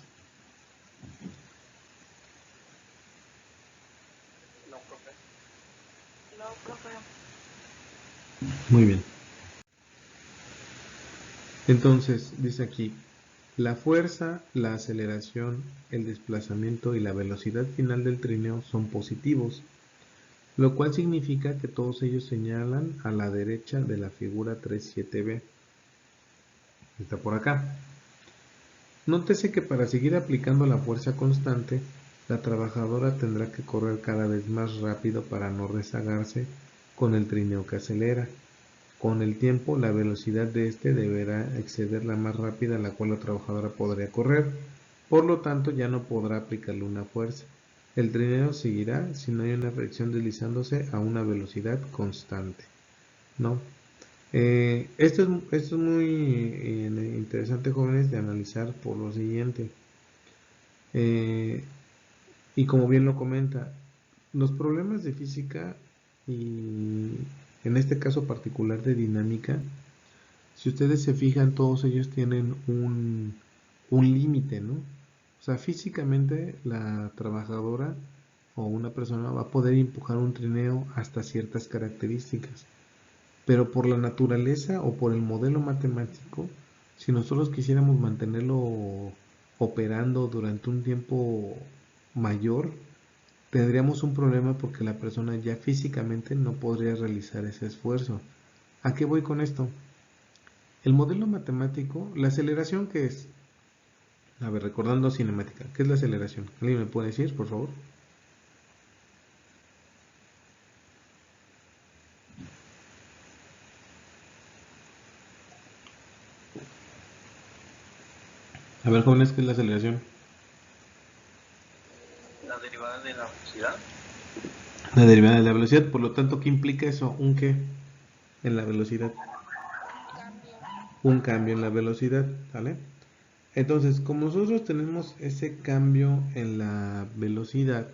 No, profe. No, profe. Muy bien. Entonces, dice aquí, la fuerza, la aceleración, el desplazamiento y la velocidad final del trineo son positivos, lo cual significa que todos ellos señalan a la derecha de la figura 37b. Está por acá. Nótese que para seguir aplicando la fuerza constante, la trabajadora tendrá que correr cada vez más rápido para no rezagarse con el trineo que acelera. Con el tiempo, la velocidad de este deberá exceder la más rápida a la cual la trabajadora podría correr, por lo tanto ya no podrá aplicarle una fuerza. El trineo seguirá si no hay una fricción deslizándose a una velocidad constante, ¿no? Esto es muy interesante, jóvenes, de analizar por lo siguiente. Eh, y como bien lo comenta, los problemas de física y en este caso particular de dinámica, si ustedes se fijan, todos ellos tienen un límite, ¿no? O sea, físicamente la trabajadora o una persona va a poder empujar un trineo hasta ciertas características, pero por la naturaleza o por el modelo matemático, si nosotros quisiéramos mantenerlo operando durante un tiempo mayor, tendríamos un problema porque la persona ya físicamente no podría realizar ese esfuerzo. ¿A qué voy con esto? El modelo matemático, la aceleración, ¿qué es? A ver, recordando cinemática, ¿qué es la aceleración? ¿Alguien me puede decir, por favor? A ver, jóvenes, ¿qué es la aceleración? La derivada de la velocidad. La derivada de la velocidad, por lo tanto, ¿qué implica eso? ¿Un qué en la velocidad? Cambio. Un cambio en la velocidad, ¿vale? Entonces, como nosotros tenemos ese cambio en la velocidad,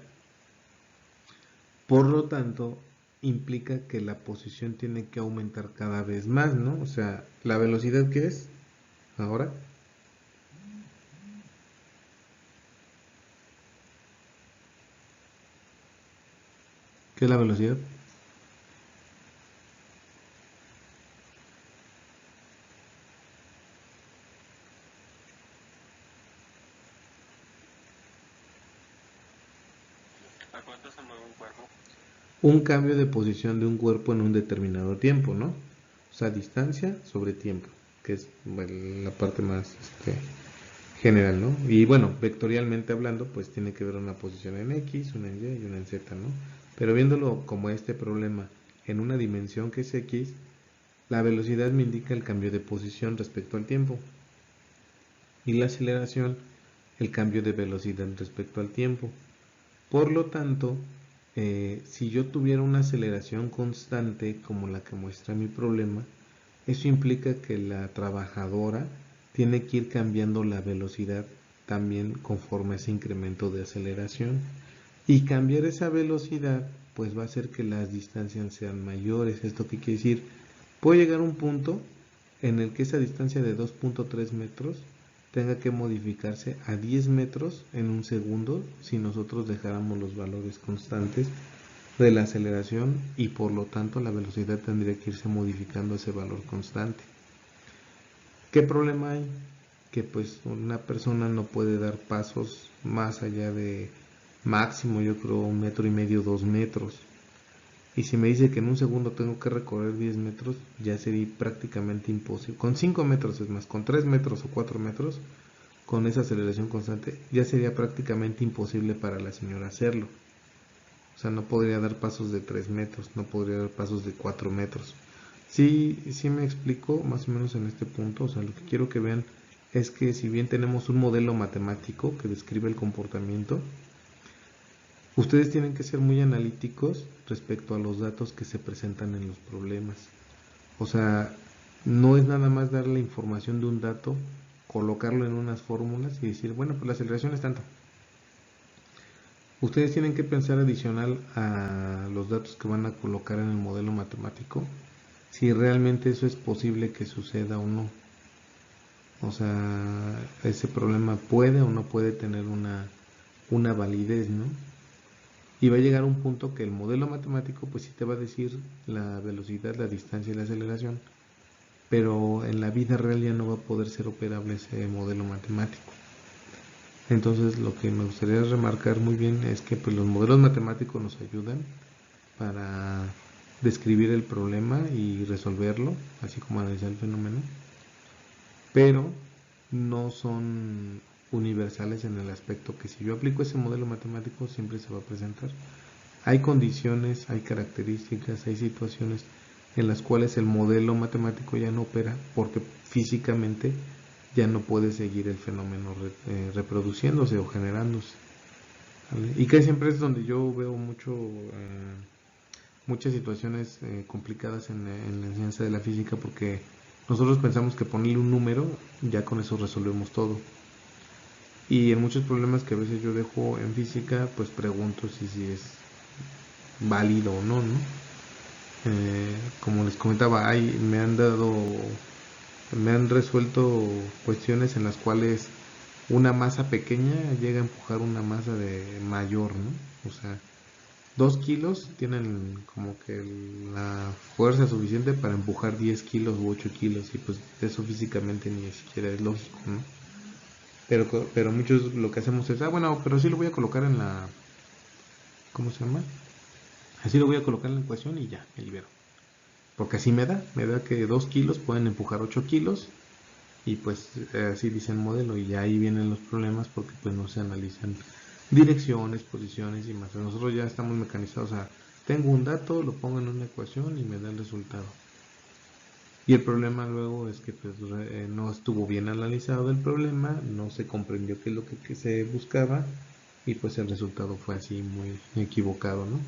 por lo tanto, implica que la posición tiene que aumentar cada vez más, ¿no? O sea, ¿la velocidad qué es ahora? ¿Qué es la velocidad? ¿A cuánto se mueve un cuerpo? Un cambio de posición de un cuerpo en un determinado tiempo, ¿no? O sea, distancia sobre tiempo, que es bueno, la parte más general, ¿no? Y bueno, vectorialmente hablando, pues tiene que ver una posición en X, una en Y y una en Z, ¿no? Pero viéndolo como este problema en una dimensión que es X, la velocidad me indica el cambio de posición respecto al tiempo y la aceleración el cambio de velocidad respecto al tiempo. Por lo tanto, si yo tuviera una aceleración constante como la que muestra mi problema, eso implica que la trabajadora tiene que ir cambiando la velocidad también conforme a ese incremento de aceleración. Y cambiar esa velocidad pues va a hacer que las distancias sean mayores. ¿Esto qué quiere decir? Puede llegar a un punto en el que esa distancia de 2.3 metros tenga que modificarse a 10 metros en un segundo si nosotros dejáramos los valores constantes de la aceleración y por lo tanto la velocidad tendría que irse modificando ese valor constante. ¿Qué problema hay? Que pues una persona no puede dar pasos más allá de máximo, yo creo, 1,5 metros, 2 metros. Y si me dice que en un segundo tengo que recorrer 10 metros, ya sería prácticamente imposible. Con 5 metros es más, con 3 metros o 4 metros, con esa aceleración constante, ya sería prácticamente imposible para la señora hacerlo. O sea, no podría dar pasos de 3 metros, no podría dar pasos de 4 metros. Sí, sí me explico más o menos en este punto. O sea, lo que quiero que vean es que si bien tenemos un modelo matemático que describe el comportamiento, ustedes tienen que ser muy analíticos respecto a los datos que se presentan en los problemas. O sea, no es nada más dar la información de un dato, colocarlo en unas fórmulas y decir, bueno, pues la aceleración es tanto. Ustedes tienen que pensar adicional a los datos que van a colocar en el modelo matemático, si realmente eso es posible que suceda o no. O sea, ese problema puede o no puede tener una validez, ¿no? Y va a llegar un punto que el modelo matemático pues sí te va a decir la velocidad, la distancia y la aceleración, pero en la vida real ya no va a poder ser operable ese modelo matemático. Entonces lo que me gustaría remarcar muy bien es que pues, los modelos matemáticos nos ayudan para describir el problema y resolverlo, así como analizar el fenómeno, pero no son universales en el aspecto que si yo aplico ese modelo matemático siempre se va a presentar. Hay condiciones, hay características, hay situaciones en las cuales el modelo matemático ya no opera porque físicamente ya no puede seguir el fenómeno reproduciéndose o generándose, ¿vale? Y que siempre es donde yo veo muchas situaciones complicadas en la enseñanza de la física, porque nosotros pensamos que ponerle un número ya con eso resolvemos todo. Y en muchos problemas que a veces yo dejo en física, pues pregunto si es válido o no, ¿no? Como les comentaba, me han resuelto cuestiones en las cuales una masa pequeña llega a empujar una masa de mayor, ¿no? O sea, 2 kilos tienen como que la fuerza suficiente para empujar 10 kilos u 8 kilos y pues eso físicamente ni siquiera es lógico, ¿no? Pero muchos lo que hacemos es, bueno, pero sí lo voy a colocar en la, ¿cómo se llama? Así lo voy a colocar en la ecuación y ya, me libero. Porque así me da que 2 kilos pueden empujar 8 kilos y pues así dice el modelo y ya ahí vienen los problemas porque pues no se analizan direcciones, posiciones y más. Nosotros ya estamos mecanizados, o sea, tengo un dato, lo pongo en una ecuación y me da el resultado. Y el problema luego es que pues, no estuvo bien analizado el problema, no se comprendió qué es lo que se buscaba y pues el resultado fue así muy equivocado, ¿no?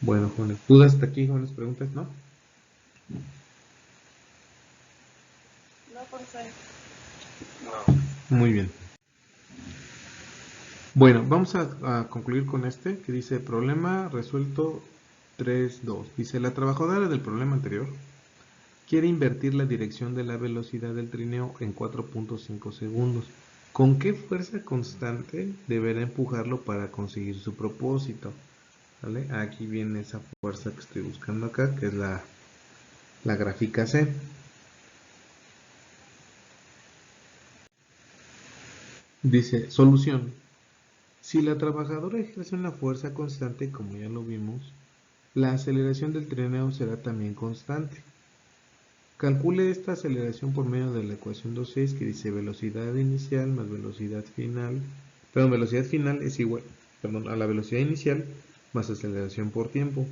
Bueno, jóvenes, ¿dudas hasta aquí, jóvenes? ¿Preguntas? ¿No? No, profe. No. Muy bien. Bueno, vamos a concluir con este que dice problema resuelto 3.2. Dice, la trabajadora del problema anterior quiere invertir la dirección de la velocidad del trineo en 4.5 segundos. ¿Con qué fuerza constante deberá empujarlo para conseguir su propósito? ¿Vale? Aquí viene esa fuerza que estoy buscando acá, que es la gráfica C. Dice, solución. Si la trabajadora ejerce una fuerza constante, como ya lo vimos, la aceleración del trineo será también constante. Calcule esta aceleración por medio de la ecuación 2.6 que dice velocidad inicial más velocidad final. Perdón, velocidad final es igual, a la velocidad inicial más aceleración por tiempo.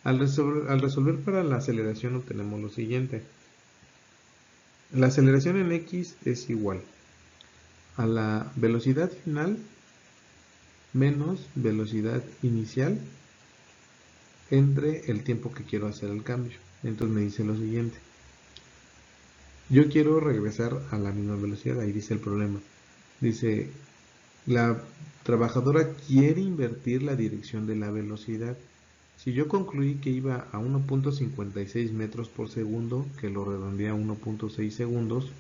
Al resolver para la aceleración obtenemos lo siguiente. La aceleración en x es igual a la velocidad final menos velocidad inicial entre el tiempo que quiero hacer el cambio. Entonces me dice lo siguiente. Yo quiero regresar a la misma velocidad, ahí dice el problema. Dice, la trabajadora quiere invertir la dirección de la velocidad. Si yo concluí que iba a 1.56 metros por segundo, que lo redondeé a 1.6 segundos,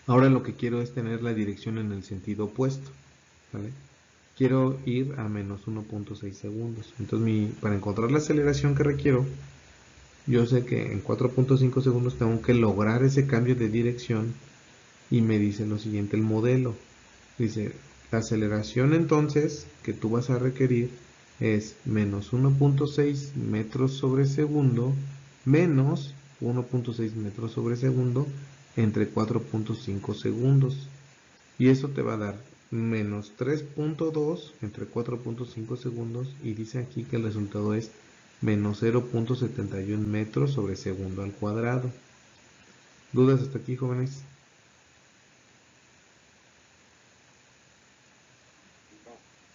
ahora lo que quiero es tener la dirección en el sentido opuesto, ¿vale? Quiero ir a menos 1.6 segundos. Entonces, para encontrar la aceleración que requiero, yo sé que en 4.5 segundos tengo que lograr ese cambio de dirección y me dice lo siguiente el modelo. Dice, la aceleración entonces que tú vas a requerir es menos 1.6 metros sobre segundo menos 1.6 metros sobre segundo entre 4.5 segundos. Y eso te va a dar menos 3.2 entre 4.5 segundos y dice aquí que el resultado es menos 0.71 metros sobre segundo al cuadrado. ¿Dudas hasta aquí, jóvenes?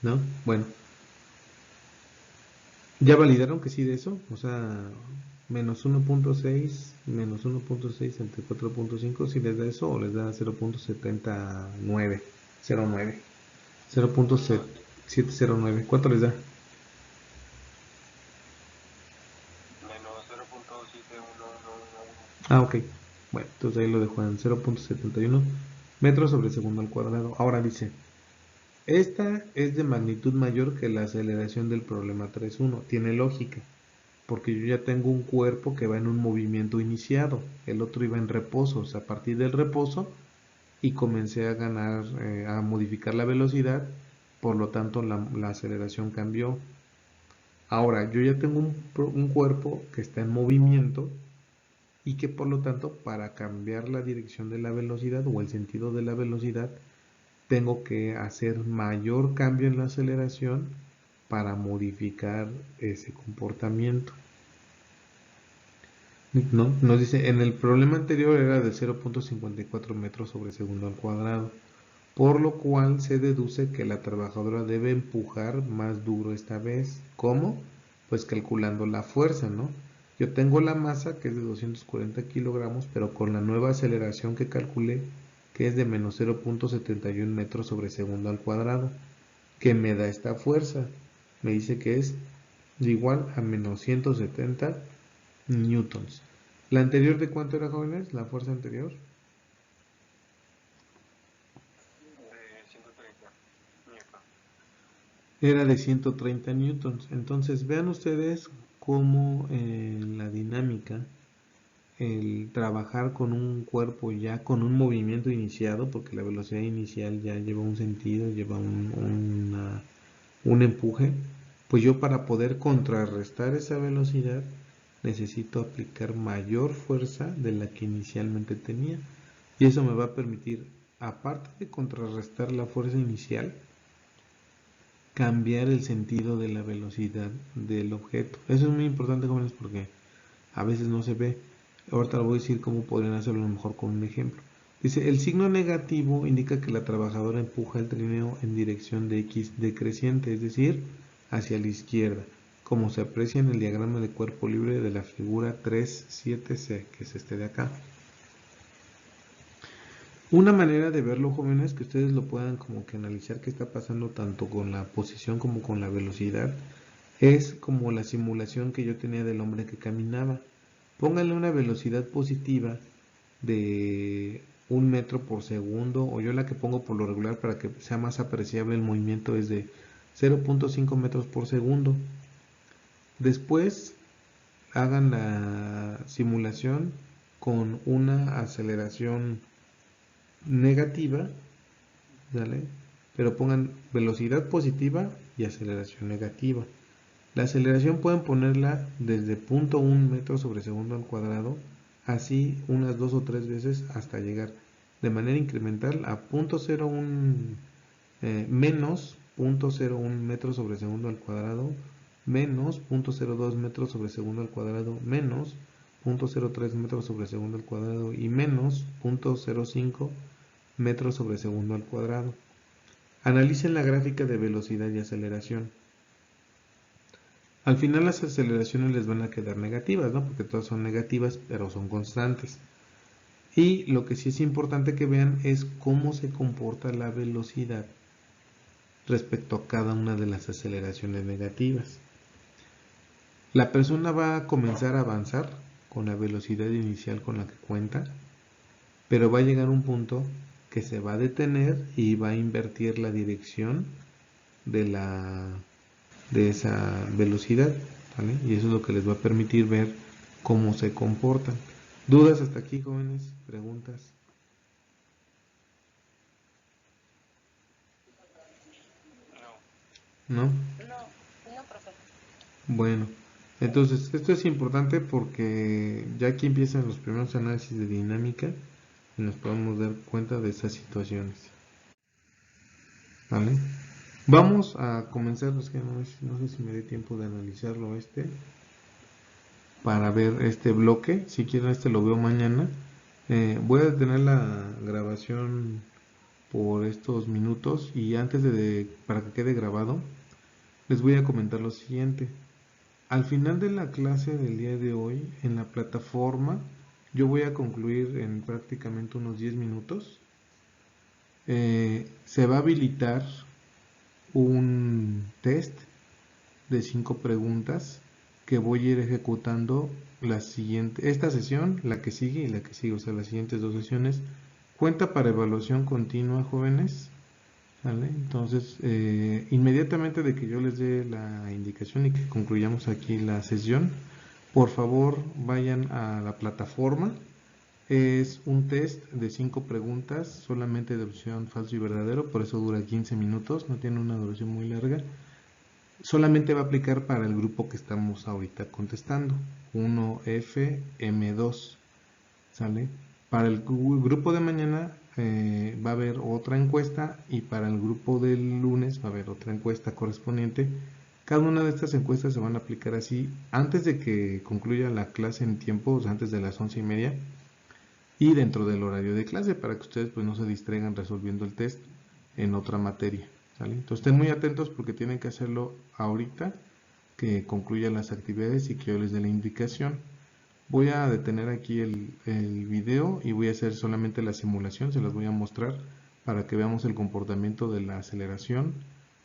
¿No? Bueno, ¿ya validaron que sí de eso? O sea, menos 1.6 menos 1.6 entre 4.5, si les da eso o les da 0.79, 09, 0.709, ¿cuánto les da? Menos 0.7111. Ah, ok. Bueno, entonces ahí lo dejo en 0.71 metros sobre segundo al cuadrado. Ahora dice, esta es de magnitud mayor que la aceleración del problema 3.1. Tiene lógica, porque yo ya tengo un cuerpo que va en un movimiento iniciado, el otro iba en reposo, o sea, a partir del reposo y comencé a ganar, a modificar la velocidad, por lo tanto la aceleración cambió. Ahora, yo ya tengo un cuerpo que está en movimiento y que por lo tanto para cambiar la dirección de la velocidad o el sentido de la velocidad, tengo que hacer mayor cambio en la aceleración para modificar ese comportamiento. ¿No? Nos dice, en el problema anterior era de 0.54 metros sobre segundo al cuadrado, por lo cual se deduce que la trabajadora debe empujar más duro esta vez. ¿Cómo? Pues calculando la fuerza, ¿no? Yo tengo la masa que es de 240 kilogramos, pero con la nueva aceleración que calculé, que es de menos 0.71 metros sobre segundo al cuadrado, que me da esta fuerza. Me dice que es igual a menos 170 newtons. ¿La anterior de cuánto era, jóvenes? ¿La fuerza anterior? De 130 newton. Era de 130 newtons. Entonces vean ustedes cómo la dinámica, el trabajar con un cuerpo ya con un movimiento iniciado, porque la velocidad inicial ya lleva un sentido, lleva un empuje, pues yo para poder contrarrestar esa velocidad necesito aplicar mayor fuerza de la que inicialmente tenía. Y eso me va a permitir, aparte de contrarrestar la fuerza inicial, cambiar el sentido de la velocidad del objeto. Eso es muy importante, jóvenes, porque a veces no se ve. Ahorita les voy a decir cómo podrían hacerlo a lo mejor con un ejemplo. Dice, el signo negativo indica que la trabajadora empuja el trineo en dirección de X decreciente, es decir, hacia la izquierda, como se aprecia en el diagrama de cuerpo libre de la figura 3.7c, que es este de acá. Una manera de verlo, jóvenes, que ustedes lo puedan como que analizar qué está pasando tanto con la posición como con la velocidad, es como la simulación que yo tenía del hombre que caminaba. Pónganle una velocidad positiva de 1 metro por segundo, o yo la que pongo por lo regular para que sea más apreciable el movimiento es de 0.5 metros por segundo. Después hagan la simulación con una aceleración negativa, ¿vale? Pero pongan velocidad positiva y aceleración negativa. La aceleración pueden ponerla desde 0.1 metros sobre segundo al cuadrado, así unas 2 o 3 veces hasta llegar de manera incremental a 0.01 menos 0.01 metros sobre segundo al cuadrado, menos 0.02 metros sobre segundo al cuadrado, menos 0.03 metros sobre segundo al cuadrado y menos 0.05 metros sobre segundo al cuadrado. Analicen la gráfica de velocidad y aceleración. Al final las aceleraciones les van a quedar negativas, ¿no? Porque todas son negativas, pero son constantes. Y lo que sí es importante que vean es cómo se comporta la velocidad respecto a cada una de las aceleraciones negativas. La persona va a comenzar a avanzar con la velocidad inicial con la que cuenta, pero va a llegar un punto que se va a detener y va a invertir la dirección de esa velocidad, ¿vale? Y eso es lo que les va a permitir ver cómo se comportan. ¿Dudas hasta aquí, jóvenes? ¿Preguntas? No. ¿No? No, profe. Bueno, entonces esto es importante porque ya aquí empiezan los primeros análisis de dinámica y nos podemos dar cuenta de esas situaciones. ¿Vale? Vamos a comenzar, es que no sé si me dé tiempo de analizarlo para ver este bloque. Si quieren lo veo mañana. Voy a detener la grabación por estos minutos y antes para que quede grabado, les voy a comentar lo siguiente. Al final de la clase del día de hoy, en la plataforma, yo voy a concluir en prácticamente unos 10 minutos. Se va a habilitar un test de 5 preguntas que voy a ir ejecutando esta sesión, la que sigue y la que sigue, o sea, las siguientes dos sesiones, cuenta para evaluación continua, jóvenes. ¿Sale? Entonces, inmediatamente de que yo les dé la indicación y que concluyamos aquí la sesión, por favor vayan a la plataforma. Es un test de 5 preguntas, solamente de opción falso y verdadero, por eso dura 15 minutos, no tiene una duración muy larga. Solamente va a aplicar para el grupo que estamos ahorita contestando, 1FM2, ¿sale? Para el grupo de mañana va a haber otra encuesta y para el grupo del lunes va a haber otra encuesta correspondiente. Cada una de estas encuestas se van a aplicar así antes de que concluya la clase en tiempo, o sea, antes de las 11:30 y dentro del horario de clase para que ustedes pues no se distraigan resolviendo el test en otra materia, ¿sale? Entonces estén muy atentos porque tienen que hacerlo ahorita que concluyan las actividades y que yo les dé la indicación. Voy a detener aquí el video y voy a hacer solamente la simulación, se las voy a mostrar para que veamos el comportamiento de la aceleración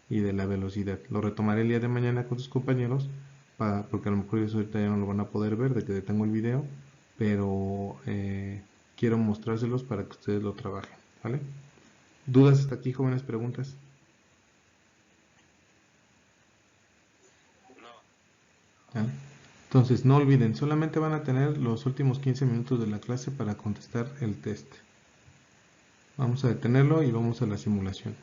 y de la velocidad. Lo retomaré el día de mañana con sus compañeros, porque a lo mejor ellos ahorita ya no lo van a poder ver de que detengo el video, pero quiero mostrárselos para que ustedes lo trabajen, ¿vale? ¿Dudas hasta aquí, jóvenes? ¿Preguntas? ¿Vale? Entonces, no olviden, solamente van a tener los últimos 15 minutos de la clase para contestar el test. Vamos a detenerlo y vamos a la simulación.